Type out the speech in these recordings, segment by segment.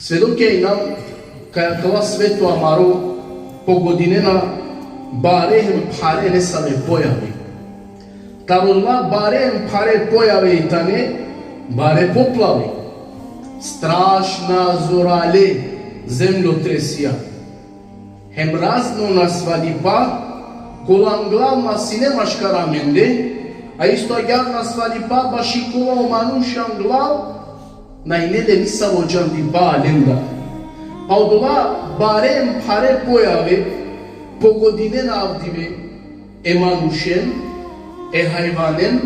Svedoke nam kada sveto amaro pogodinena barem pare ne same pojavi. Tarulla barem pare pojave itane bare poplavi. Strašna zorale zemljotresija. Hem razno nas vadipa kolanglav masine maškaramende, a isto agar nas vadipa bašikova omanušanglav nainele nisa vođan dipa alenda. A odola barem pare pojave pogodine navdive emanušen, hayvanen,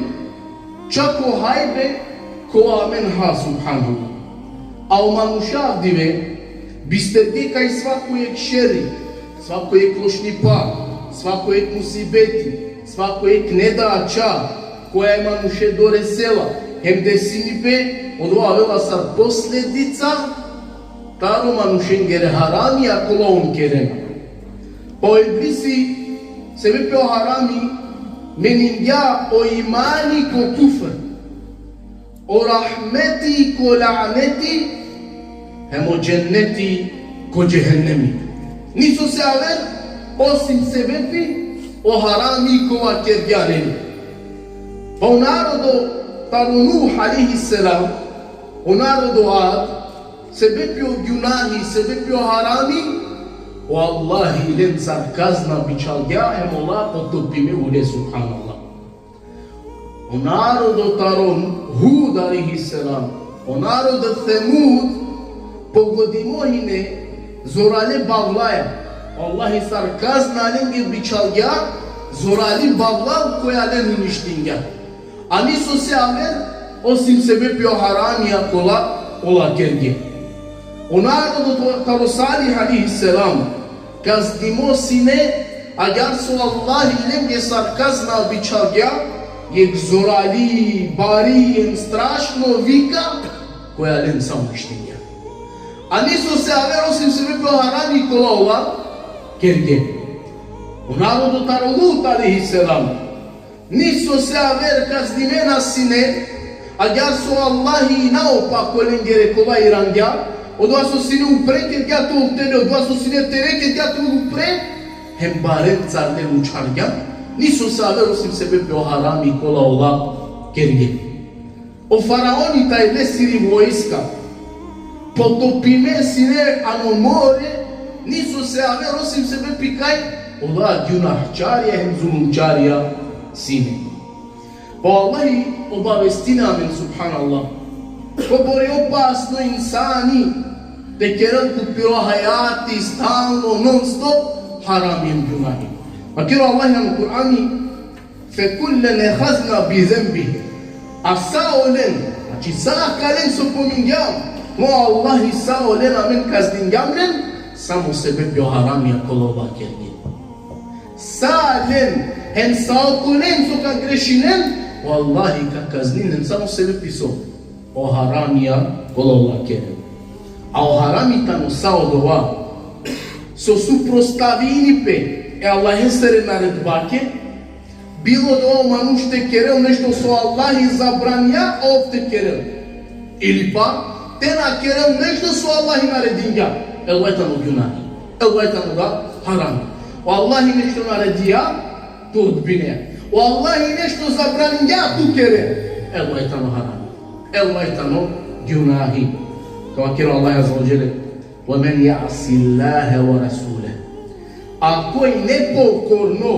čak o hajbe ko amen ha subhanallah. A o manuša avdive bisterdi kaj svakojeg šeri, svakojeg lošnipa, svakojeg musibeti, svakojeg nedača, koja je manuše dore sela, hem desinipe odovavela sar posledica, taro manušen gere harami a kolon kerena. Pa o iblisi sebe pe o harami meningya o imani ko kufr, o rahmeti ko la'neti, hem o cenneti ko cehennemi. Nisu se aver osim sebebi o harami ko akerganeni. Pa o narodu taro Nuh alaihi selam, o narodu Ad, sebebi o günahi, sebebi o harami, Wallahi len sarkazna biçalgâ hem ola potopime ule subhanallah. O narodu taron Hud alaihisselam, o narodu Themud pogodimohine zorale bavlaya. Wallahi sarkazna lenge biçalgâ zorali bavlav koyalen uniştinga. Aniso se aver osim sebebi o haramiya kola ola kerge. O narodu taro Salih alaihisselam gazdimo sine agar su Allah ilem je sarkazna bičalgja je zorali, bari, strašno vika koja len samo štinja. A nisu se aver osim sebe bio harami kola ova kerge. U narodu taro Lut alaihisselam nisu se aver gazdimena sine agar su Allah i naopako len gere kola irangja. O doa susține un pre că ea tu obtene, o doa susține tere că ea tu un pre, hem barem țarne lučargea, nisu se aver osim sebe pe o harami kola ola kerge. O faraoni taj lesiri vojska, potopime sine anomore, nisu se aver osim sebe pikaj ola günahčarja hem zulumčarja sine. Pa Allahi obavestine amen subhanallah. Ko bore opasno insani de kerel kupiro hayati stalno non stop haramim günahim. Makiro Allah yan Kur'ani fekullen ehazna bi zembihi. Asa olen, aci sa kalen so pomingam, mo Allah sa olen amen kazdingamlen, samo sebep yo haram ya kolova kergin. Sa len hem sa okulen so ka grešinen, wallahi ka kazdinen samo sebep iso. O haramia kola kere. A o haramita no saodova so suprostavini pe e Allah esere nared bake bilo do manuște kereu nešto so Allah zabrania ofte kereu. Ili pa tena kereu nešto so Allah naredinga. El vaitanu günahi. El vaitanu da haram. O Allah nešto naredia tu odbine. O Allah nešto zabrania tu kere. El vaitanu haram. Elvaitano günahi. Kama kira Allah azza wa jalla, وَمَنْ يَعْصِ اللَّهَ وَرَسُولَهُ. Ako ne pokorno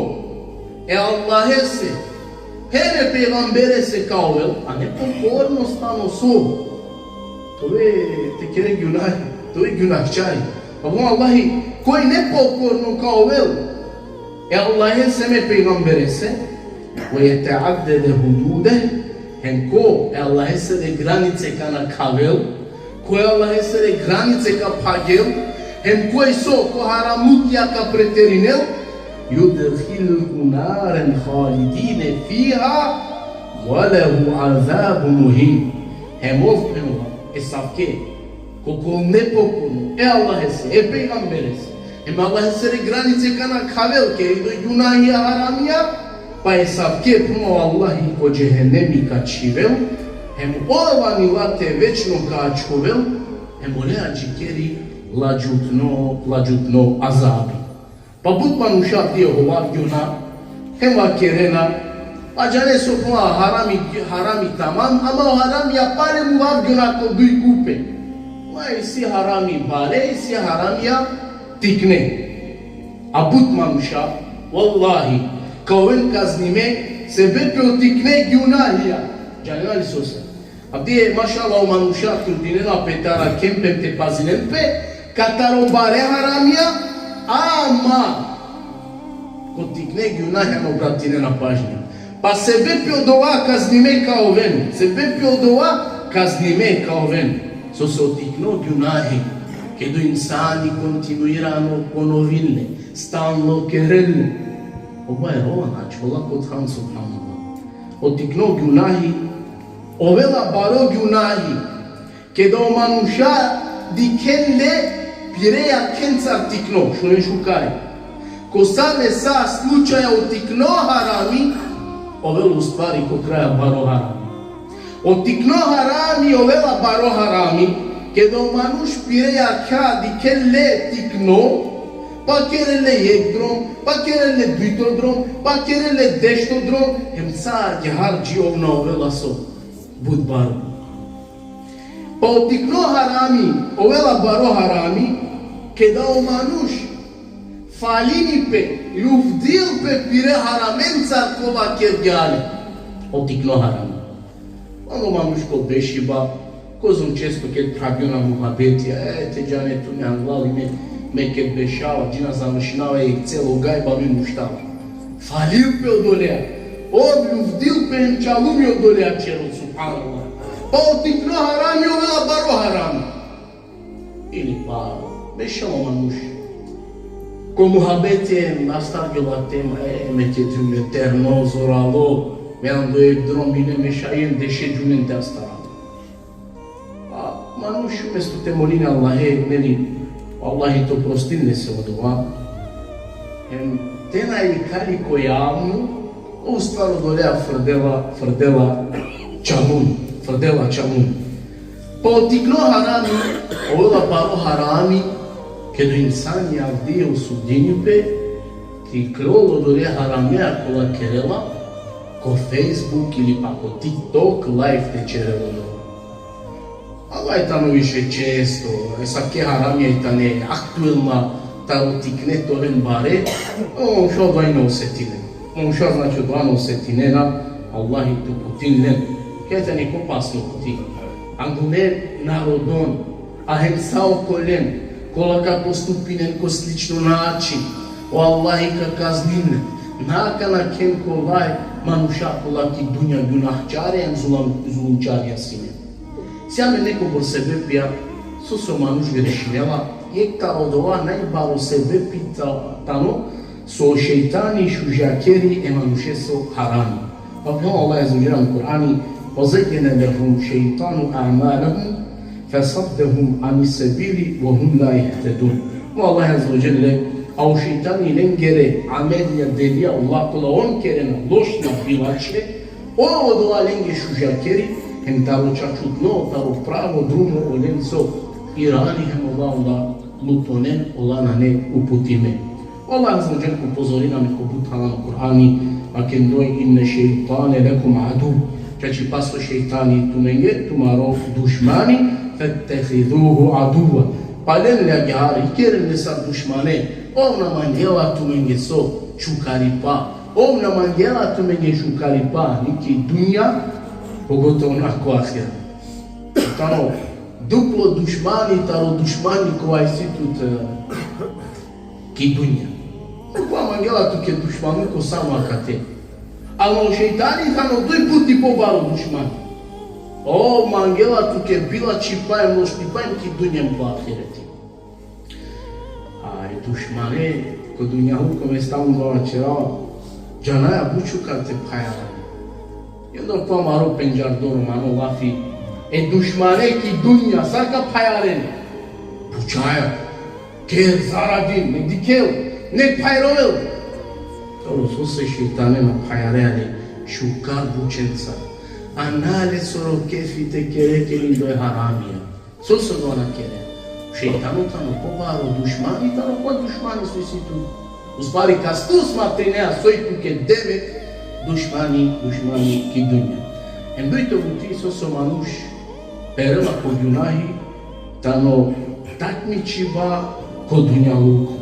e Allahe se, hele peygambere se kao el, a ne pokorno stano so. To je te kere günahi, to je günahčari. Pa bom Allahi, koji ne pokorno kao el, e Allahe se me peygambere se, وَيَتَعَدَّدَ هُدُودَهُ. Hem ko Allah esere granice ka na kavel, ko Allah esere granice ka pagel, hem ko iso ko haramutja ka preterinel, yudkhilhu naran khalidine fiha wa lahu azabun muhin. Hem of esavke ko ne pokuno e Allah esere e peygamberes. Hem Allah esere granice ka na kavel ke do gunahi haramia. Pa je savke puno Allahi ko džehennemi ka čivel, hem ova milate večno ka čuvel, Emolea jikeri la jutno azabi. Pabut manusha diye hova gyuna hema kerena acele sokma harami tamam ama o haram yapare muhav gyuna ko duy kupe. Wa isi harami bale isi haram ya tikne. Abut manusha wallahi kawen kaznime sebebi o tikne gyuna hiya. Canına lisosa. Abdiye maşallah o manusha turdinena petara kempem te pazinen pe kataro bare haramia ama kotikne gyuna heno bratinena página. Pa sebebi o doa kaznime ka oven. Sebebi o doa kaznime ka oven. So se otikno gyunahi che do insani continueranno ponovilne stanno kerelne. Oba je rovana čola kod Han subhanallah. Otikno gyunahi ovela baro gyunahi che do manusha di kelle pirea kencar tikno što ne šukaj ko same sa slučaja otikno harami ovela u stvari ko kraja baro harami otikno harami ovela baro harami che do manush pirea ka di kelle tikno pa kerele yekdrom pa kerele dvitodrom pa kerele deštodrom hem car je harđi ovna ovela so bud baro. Pa otikno harami, ovela baro harami, che da o manush falini pe, lufdil pe pire haramențar kova kergale. Otikno harami. Quando manush ko beshiba, kozum često kad prabiona muhabetija, te džane tu me anglali me kad bešava, džina završinava i celo gajba mi muštava. Falil pe odolea. Lufdil pe încealumi odolea cerul, subhanallah. Pa otikno harami, ovela baro harami. Ili pa, bešamo manuš. Ko muhabete nastarge la tema, me te drum eterno, zoralo, me ando e dromine, me šajen deše džunen te astaralo. Pa, manuš, umesto te moline Allahe, meni, Allahi to prostilne se odova. Tena i kaliko javnu, u stvar odolea frdela čamun. Pa otikno harami, ovela baro harami, che do insani avdije u sudjenju pe, ti krol odolea haramea kola kerela, ko Facebook ili pa ko TikTok live te čerelo do. Allah je tamo više često, sa ke haramija i ta ne aktuelna, ta otikne toren bare, on šo dvajno osetine. On šo znači odvano osetinena, Allah i tu putinlen. Kete neko pasno putin. Andune narodon, a hem sao kolen, kola ka postupinen ko slično način, o Allah i ka kaznine, naka na ken kolaj, manuša kola ki dunja günahčarijan zulumčarijan sine. Sjame neko por sebe pija, so manuš grešinela, jekta odova najbaro sebe pita tano, so šeitani šužakeri emanuše so harami. Pa Allah je zauđeran u Kur'ani, وَزَيَّنَ لَهُمْ شَيْطَانُ أَعْمَالَهُمْ فَصَدَّهُمْ عَنِ السَّبِيلِ وَهُمْ لَا يَهْتَدُونَ. Allah Azze ve Celle, au šeitani lengere amelija delija Allah kola on kerena lošna bilače, ovo dola lenge šužakeri, hem taro čačutno, taro pravo drumo olenco, i rani hem Allah lutonen, Allah na ne uputime. Allah Azze ve Celle upozorina me ko butala na Kur'ani, a kendoj inne šeitane lekum adu, Căci pasul șeitanii tumaro dușmani, fettehiduhu aduva. Palenle aghari, kierele sa dușmane, omna manghela tumengeso čukaripa, omna manghela tumenge čukaripa, niki dunja, pogotovo nako ahira. Tano, duplo dușmani, taro dușmani ko ai situt ki dunja. Kwa manghela tu ke dușmani ko samo akate. Alo šeitani tamo doi puti po baru dušmani. O, mangela tu ke bila čipajem, no štipajem ki dunjem po ahireti. Ai, dušmane, ko dunjahu kome stavim dva čerava, džanaja buču kad te pajarani. Jedno pa maro penjardoro mano lafi, dušmane ki dunja, sarka pajaren. Bučaja, ker zaradin, nek dikel, nek pajrovel. Toro se šeitane na pajareale, šukar bučenca. Anale soro kefite kereke lindo je haramija. Soso dona kere. Šeitanu tano pobaro, dušmani tano ko dušmani su si tu. U stvari kad tu smatrinea sojku ke devet, dušmani ki dunja. Em duito buti soso manuš, perela ko junahi, tano takmičiva ko dunja luku.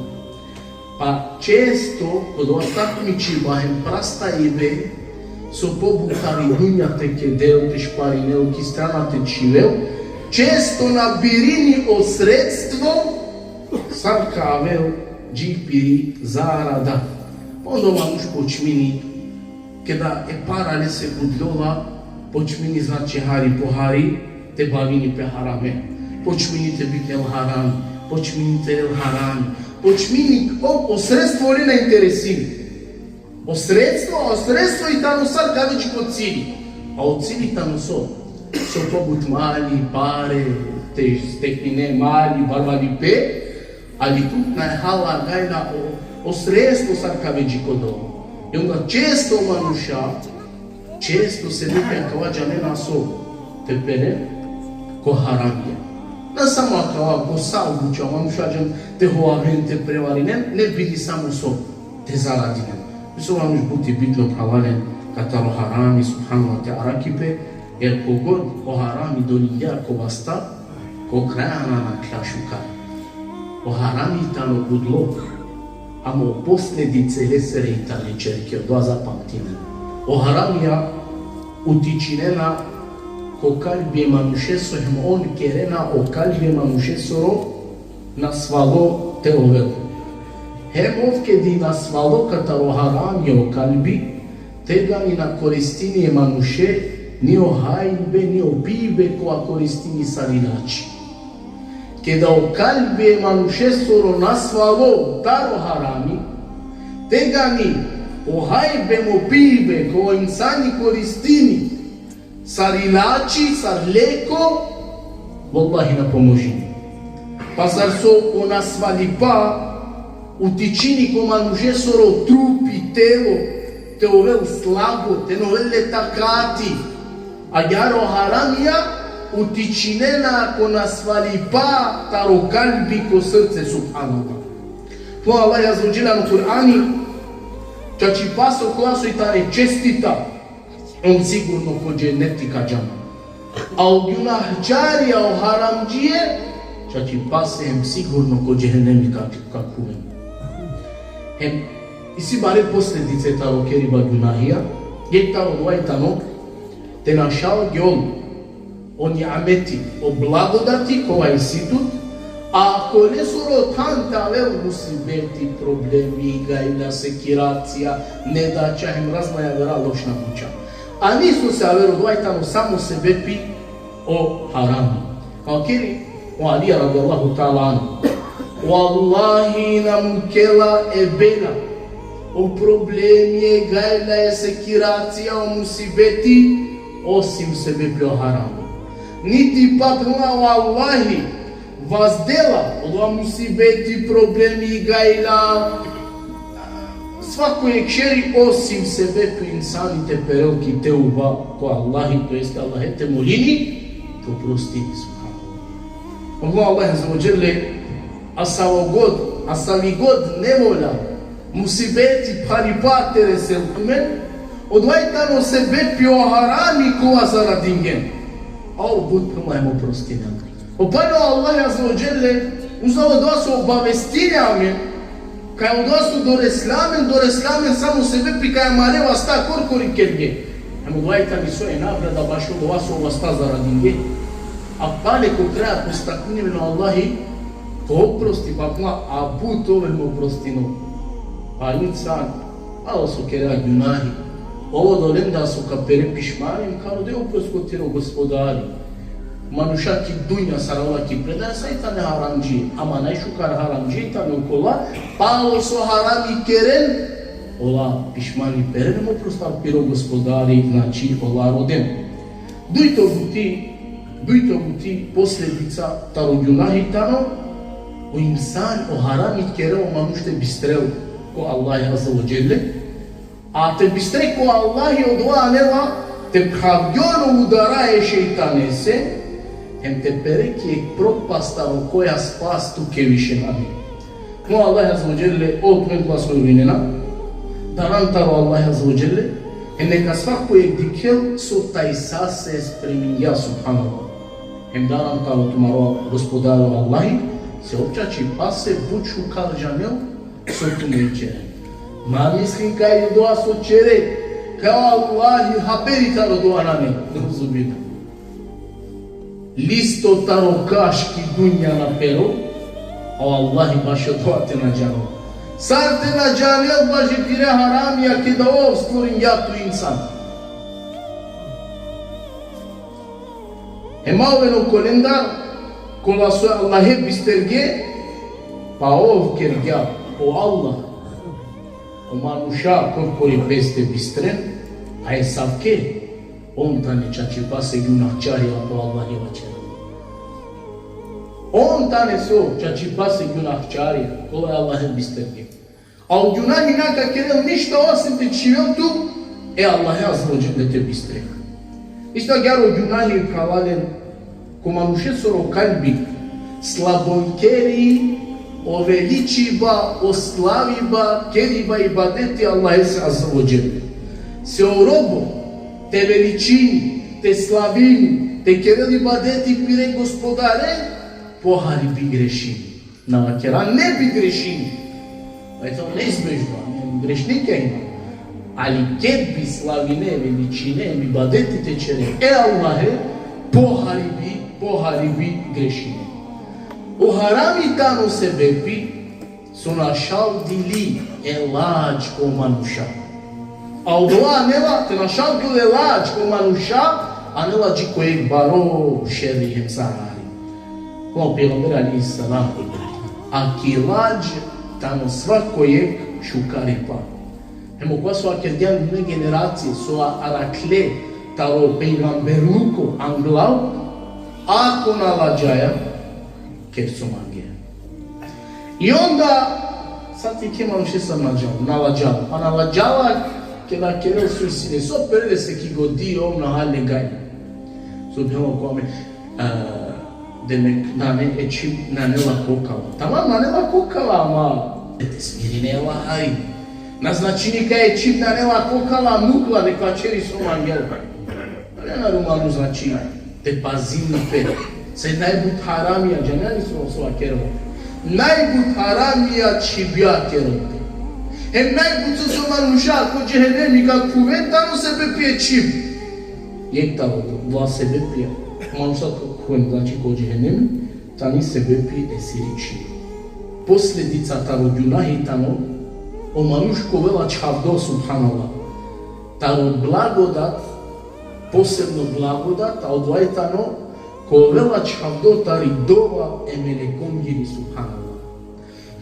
Pa često, kod ova takmičiva hem prasta ibe, so pobukari dunja te kedeu, te šparineu, ki strana te čiveu, često na birini o sredstvo, sam kavel, džipiri, zarada. Onda manuš počmini, kada e para ne se budlova, počmini znači hari po hari, te bavini pe harame. Počmini te bit el haram, počmini te el haram, počmini o sredstvo li ne interesini. O sredstvo i tamo sad kada već kod cili. A od cili tamo so poput mali, pare, te steknine mali, barbali pe, ali tu najhala gajna o sredstvo sad kada već kod ovo. I onda često manuša, često se nipja kao džanena so tepere, ko haramija. Ne samo kao ko salbuća, manuša džan te hoaven, te prevarinen, ne bili samo so te zaradinen. Isso vamos buti bitlo kavalen kataro harami subhanahu wa ta'ala kipe jer kogod o harami dolinja ko vasta ko krajana na klašuka. O harami tano budlok amo posljedice lesere itane čerke od dva zapamtine. O haramija utičinena ko kalbije manušeso hem on kerena o kalbije manušesoro na svalo te ovelu. Hemovke di na svalo kataro haram je o kalbi, tega ni na koristini manuše, ni o hajbe, ni o pibe koja koristini sarinači. Kada o kalbi manuše soro na svalo taro harami, tega ni o hajbe mo pibe koja insani koristini sarinači, sarleko, wallahi na pomožini. Pa zar so o nasvali pa, utičini ko manušesoro trupi, telo, te ovel slabo, te novelle takati, a jaro haramija utičinena ko nasvali pa taro kalbi ko srce subhanallah. To Allah je azvođila na Kur'ani, čači paso koja su i tane čestita, on sigurno ko dženetika džama. A u gunahčarija o haramđije, čači pasem sigurno ko džehennemika kakuvem. I si bare posljedice taro keriba gunahija, je taro dvajtano, te našao gjol o njameti, o blagodati koja institut, a ako ne su rotanta, vel musibeti, problemi, gajna, sekiracija, nedaća, hem razmaja vera lošna kuća. A nisu se averu dvajtano samo se bepi o haramu. Kao keri, o Alija radijallahu ta'ala anu, wallahi nam kela ebena o problemi, gajna je sekiracija, o musibeti, osim sebe bio haramu. Niti pak na wallahi vas dela od musibeti, problemi, gajna, svako je kšeri osim sebe bio insani te perelki te uba ko Allahi, to jeste Allahe te molini, to prosti subhanallah. Allah azza wa jalla asali god nevolja, musibeti paripate reselkumen, odvajtano se bepio harami kova zaradingen. A ovo bud promajmo prostinjam. Opano Allah azza wa jalla uzao od vas obavestinjame, kaj od vas do reslamen samo se bepi kaj mareva sta korkori kerge. Emo odvajtani svoje nabrada baš od vas ova sta zaradingen. A pale ko kraja postaknjeno Allahi, to oprosti, pa kuma, a put ovim oprostino. A insan, malo su kera gunahi. Ovo dolem da su ka perepišmanim, kao da je oprosko tiro gospodari. Manušaki dunja saravaki predaje sajta ne haramđi, ama najšukar haramđi, ta ne ukola, palo su harami keren, ola pišmani perenem oprostav piro gospodari, znači ola rodem. Dujto buti posljedica taro gunahi tano, o insan o harami kere o manušte bistreu ko Allah azza wa jalla, a te bistre ko Allah od ova neva te pravdjono udaraje šeitanese, hem te perechi e propasta o coia spas tu che vishenami. No Allah azza wa jalla o tu vas ruinena. Darantaro Allah azza wa jalla enne kasfak po ek dikel so taisa se espremia subhanallah. Hem darantaro tumaro gospodaro Allah se opća ci pase buču kaljanel so tu neće. Ma mislim kaj je doa so čere kao Allah haberi taro doa nane. Razumite. Listo taro kaški dunja na pero, a Allah baš doa te na džanu. Sad te na džanel baš tire haramija kada ov stvorim ja tu insan. Emaveno kolendar kola su Allah'e bisterge pa ov kerga o Allah o manuša koji peste bistren a je savke on tane čači pase günahčarija po Allah je vačera on tane so čači pase günahčarija kola je Allah je bisterge a u günahina ka kerel ništa osim te čivel tu Allah je azrođen da te bistreka isto gjar o günahi kalalen ko manuše soro kalbi slabojkeri o veličiba, o slaviba, keriba i badeti Allah se azza wa jalla. Se o robo, te veličini, te slavini, te kereli badeti pire gospodare, pohari bi grešini. Na vakera ne bi grešini. Pa je to neizbežno, grešnike ima. Ali kad bi slavine, veličine, bi badeti te čere, Allahe, pohari bi grešini. O harami tano sebebi su našal dili elađ ko manuša. A u doa nela te našal dili elađ ko manuša, a nela dži kojeg baro šerihem sarari. Kao pegamber ali salam. A kilađ tano svakojeg šukari pa. Hemo koja su akerdijan dune generacije su arakle taro pegamberuko anglav, ako nalađaja ker su magije. I onda, sad ti kje manuše sam nalađala. Pa nalađala kada kerel suicide. So perede se ki godi om na halne gaj. So bihamo kome demek nane eči nanela kokala. Tamam nanela kokala, ma te smirine lahaj. Naznačini kaj eči nanela kokala nukla neka čeri su magijela. Ne na rumanu znači te pazini pe. Se najbut haramija, džanjani su osoba kerova. Najbut haramija čibja kerova. Hem najbut su manuša, ko džehennemi kad kuvet, tamo sebe pije čib. Jek tamo, dva sebe pije. Manuša kuvet, znači ko džehennemi, tani sebe pije esiri čib. Posljedica taro gunahi tamo, o manuško vela čhavdo, subhanallah. Taro blagodat, posebno blagodat, a odvaj tano, ko vela čhavdo tari dova e melekom giri subhanallah.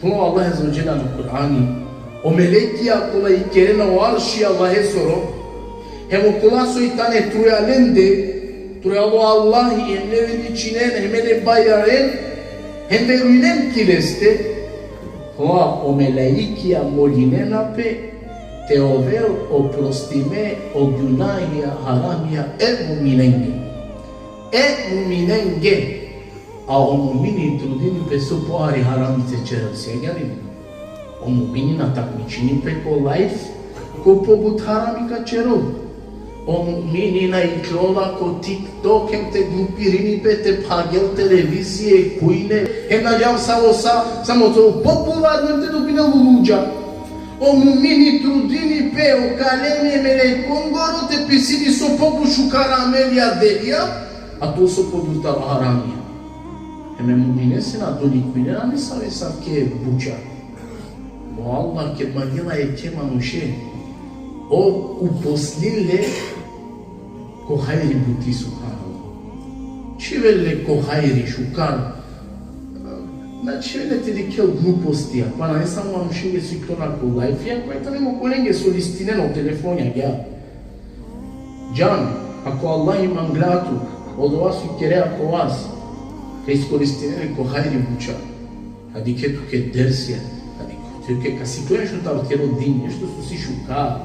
Puno Allah azza wa jalla na Kur'ani o melekija kola i kerena o arši Allah soro hemo kola so i tane trujalende trujalo Allah i emne veličinen emene bayaren hem veruinen kileste hoa o melekija molinena pe te over oprostime o günahija haramija muminenge muminenge a o mumini trudini pe su pohari haramice čerel sjegari o mumini na takmičini pe ko life ko pobut haramika čerel o mumini na iklola ko TikTok hem te glupirini pe te pagel televizije kujne hem nađam samo to popularno te dupine luluđa o mumini trudini pe o kalene mele kongoro te pisini so popušu karamelija delija a to su podutala haramija. Heme mumine se na dolikmine, a ne save sam ke buča. Mo Allah ke magila je ke manuše, o uposlinle ko hajri buti subhanallah. Čivele ko hajri šukar, na čivele te di keo glupostija, pa na ne samo manuše su iklona ko lajfija, pa je to nemo kolenge su listine na telefonja, ja. Džan, ako Allah imam glatu, od vas i kerea ko vas, ka iskoristine ko hajri buča, hadi ke tu ke dersija, hadi ke ka si koješ u tamo tjelo din, nešto su si šuka,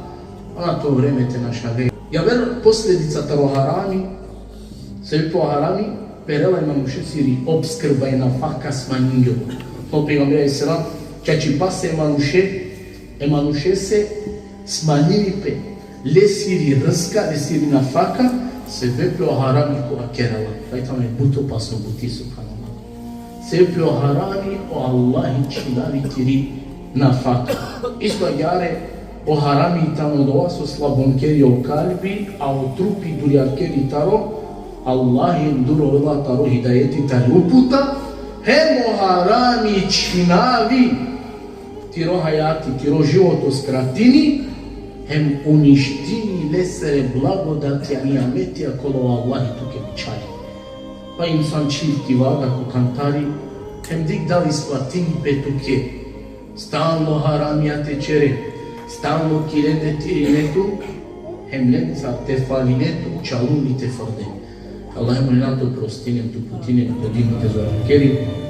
ona to vreme te našale. Ja ver posljedica taro harami, sebi po harami, perela emanuše siri obskrba je na faka smanjio. To pejgamberi alejhi selam, ceea ce pasa emanuše se smanjiri pe le siri rska, le siri na faka, se pe o harami ko akerala. Taj tamo je buto pasno buti subhanallah. Se pe o harami o Allahi čilavi tiri na faka. Isto jare o harami tamo doa so slabonkeri o kalbi, a o trupi duriarkeri taro, Allahi enduro vela taro hidayeti tari uputa, hemo harami činavi tiro hayati, tiro životo skratini, hem uništini lesere blagodati a nijameti akolo Allahi tuke čari. Pa insan čivki vaga ko kantari, hem dik dali splatini petuke, stalno haramijate čere, stalno kirende tirinetu, hem lenca te falinetu, čaluni te forde. Allah je molina to prostinem, tu putinem, godinu te zorakeri,